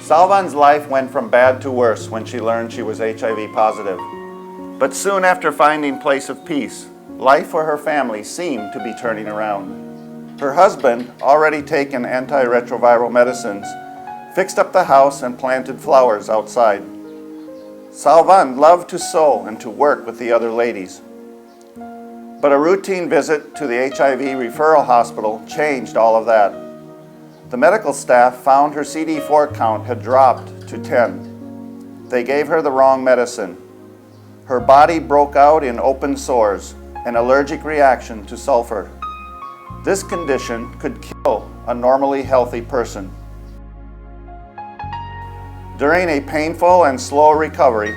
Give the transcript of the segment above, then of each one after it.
Salvan's life went from bad to worse when she learned she was HIV positive. But soon after finding Place of Peace, life for her family seemed to be turning around. Her husband, already taken antiretroviral medicines, fixed up the house and planted flowers outside. Salvan loved to sew and to work with the other ladies. But a routine visit to the HIV referral hospital changed all of that. The medical staff found her CD4 count had dropped to 10. They gave her the wrong medicine. Her body broke out in open sores, an allergic reaction to sulfur. This condition could kill a normally healthy person. During a painful and slow recovery,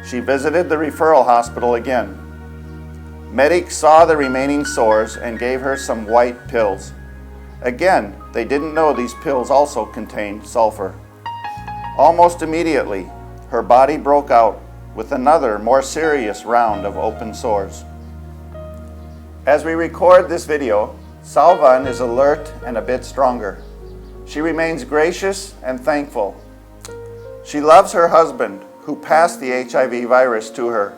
she visited the referral hospital again. Medics saw the remaining sores and gave her some white pills. Again, they didn't know these pills also contained sulfur. Almost immediately, her body broke out with another, more serious round of open sores. As we record this video, Salvan is alert and a bit stronger. She remains gracious and thankful. She loves her husband, who passed the HIV virus to her.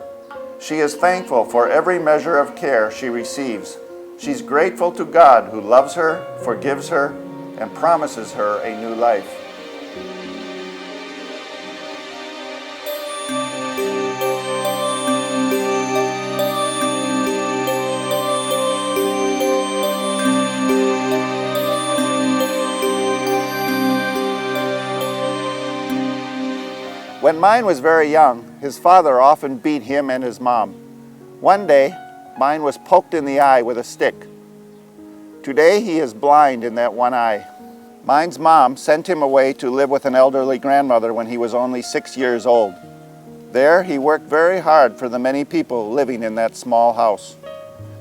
She is thankful for every measure of care she receives. She's grateful to God, who loves her, forgives her, and promises her a new life. When Mine was very young, his father often beat him and his mom. One day, Mine was poked in the eye with a stick. Today, he is blind in that one eye. Mine's mom sent him away to live with an elderly grandmother when he was only 6 years old. There, he worked very hard for the many people living in that small house.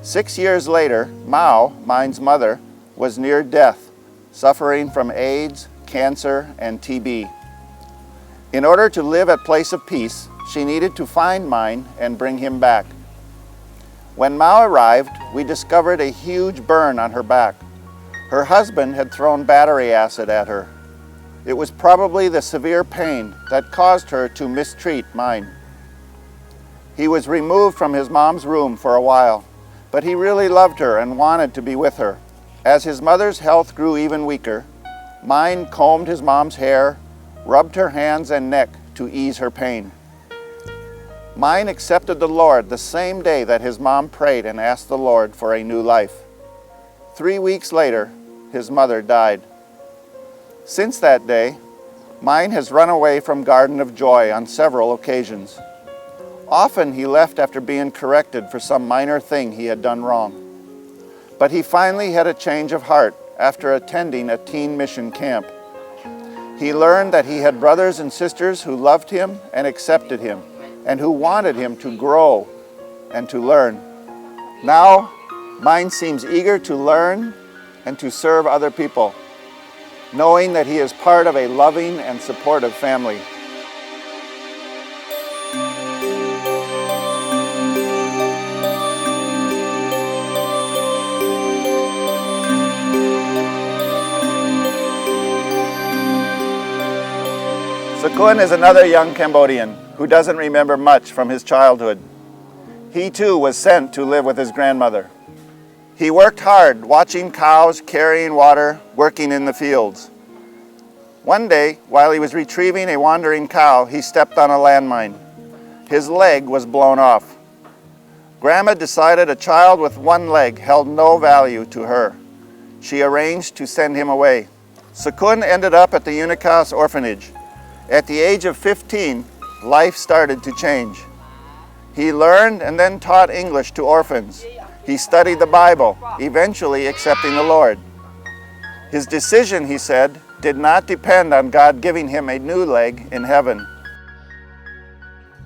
6 years later, Mao, Mine's mother, was near death, suffering from AIDS, cancer, and TB. In order to live at Place of Peace, she needed to find Mine and bring him back. When Mao arrived, we discovered a huge burn on her back. Her husband had thrown battery acid at her. It was probably the severe pain that caused her to mistreat Mine. He was removed from his mom's room for a while, but he really loved her and wanted to be with her. As his mother's health grew even weaker, Mine combed his mom's hair, rubbed her hands and neck to ease her pain. Mine accepted the Lord the same day that his mom prayed and asked the Lord for a new life. 3 weeks later, his mother died. Since that day, Mine has run away from Garden of Joy on several occasions. Often he left after being corrected for some minor thing he had done wrong. But he finally had a change of heart after attending a teen mission camp. He learned that he had brothers and sisters who loved him and accepted him, and who wanted him to grow and to learn. Now, Mine seems eager to learn and to serve other people, knowing that he is part of a loving and supportive family. Sakun is another young Cambodian who doesn't remember much from his childhood. He too was sent to live with his grandmother. He worked hard, watching cows, carrying water, working in the fields. One day, while he was retrieving a wandering cow, he stepped on a landmine. His leg was blown off. Grandma decided a child with one leg held no value to her. She arranged to send him away. Sakun ended up at the Unikas orphanage. At the age of 15, life started to change. He learned and then taught English to orphans. He studied the Bible, eventually accepting the Lord. His decision, he said, did not depend on God giving him a new leg in heaven.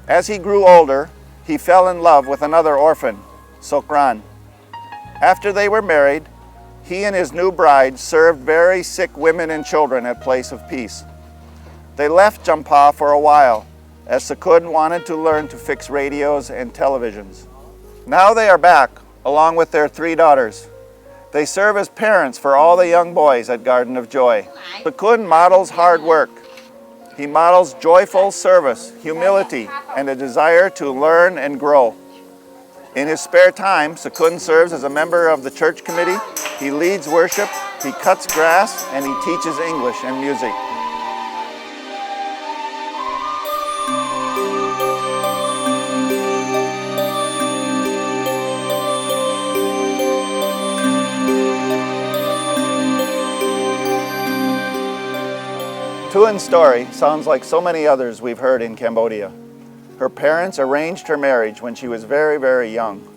As he grew older, he fell in love with another orphan, Sokran. After they were married, he and his new bride served very sick women and children at Place of Peace. They left Jumpah for a while, as Sakun wanted to learn to fix radios and televisions. Now they are back, along with their 3 daughters. They serve as parents for all the young boys at Garden of Joy. Sakun models hard work. He models joyful service, humility, and a desire to learn and grow. In his spare time, Sakun serves as a member of the church committee. He leads worship, he cuts grass, and he teaches English and music. Tuan's story sounds like so many others we've heard in Cambodia. Her parents arranged her marriage when she was very, very young.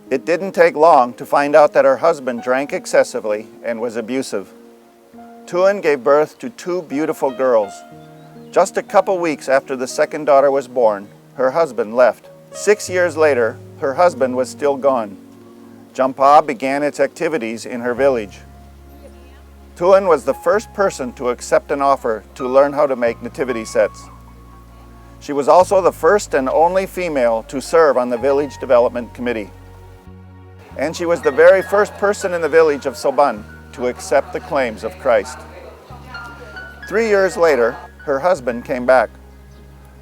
It didn't take long to find out that her husband drank excessively and was abusive. Tuan gave birth to 2 beautiful girls. Just a couple weeks after the second daughter was born, her husband left. 6 years later, her husband was still gone. Jumpah began its activities in her village. Tuan was the first person to accept an offer to learn how to make nativity sets. She was also the first and only female to serve on the Village Development Committee. And she was the very first person in the village of Soban to accept the claims of Christ. 3 years later, her husband came back.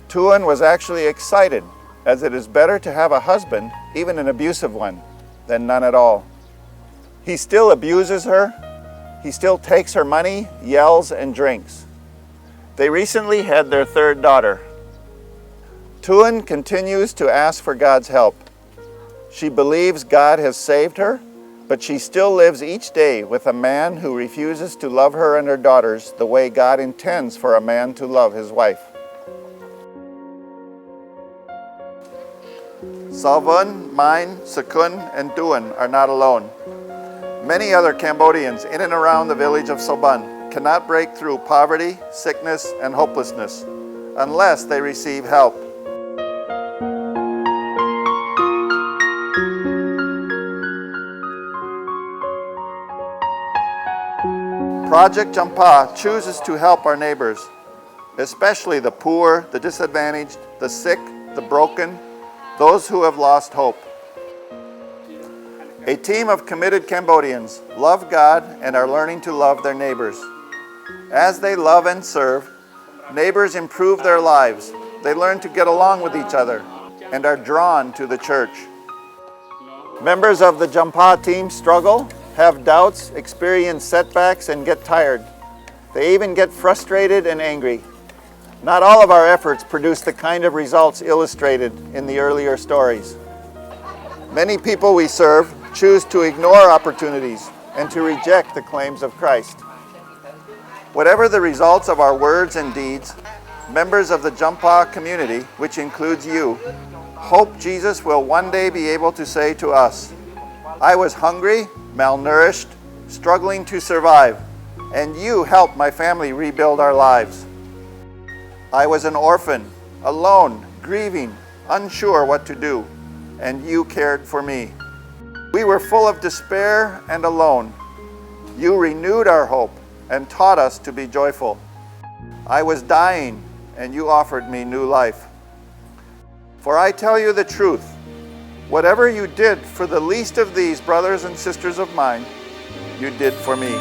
Tuan was actually excited, as it is better to have a husband, even an abusive one, than none at all. He still abuses her. He still takes her money, yells, and drinks. They recently had their 3rd daughter. Tuan continues to ask for God's help. She believes God has saved her, but she still lives each day with a man who refuses to love her and her daughters the way God intends for a man to love his wife. Salvan, Mine, Sakun, and Tuan are not alone. Many other Cambodians in and around the village of Soban cannot break through poverty, sickness, and hopelessness unless they receive help. Project Jumpah chooses to help our neighbors, especially the poor, the disadvantaged, the sick, the broken, those who have lost hope. A team of committed Cambodians love God and are learning to love their neighbors. As they love and serve, neighbors improve their lives. They learn to get along with each other and are drawn to the church. Members of the Jumpah team struggle, have doubts, experience setbacks, and get tired. They even get frustrated and angry. Not all of our efforts produce the kind of results illustrated in the earlier stories. Many people we serve choose to ignore opportunities and to reject the claims of Christ. Whatever the results of our words and deeds, members of the Jumpah community, which includes you, hope Jesus will one day be able to say to us, "I was hungry, malnourished, struggling to survive, and you helped my family rebuild our lives. I was an orphan, alone, grieving, unsure what to do, and you cared for me. We were full of despair and alone. You renewed our hope and taught us to be joyful. I was dying, and you offered me new life. For I tell you the truth, whatever you did for the least of these brothers and sisters of mine, you did for me."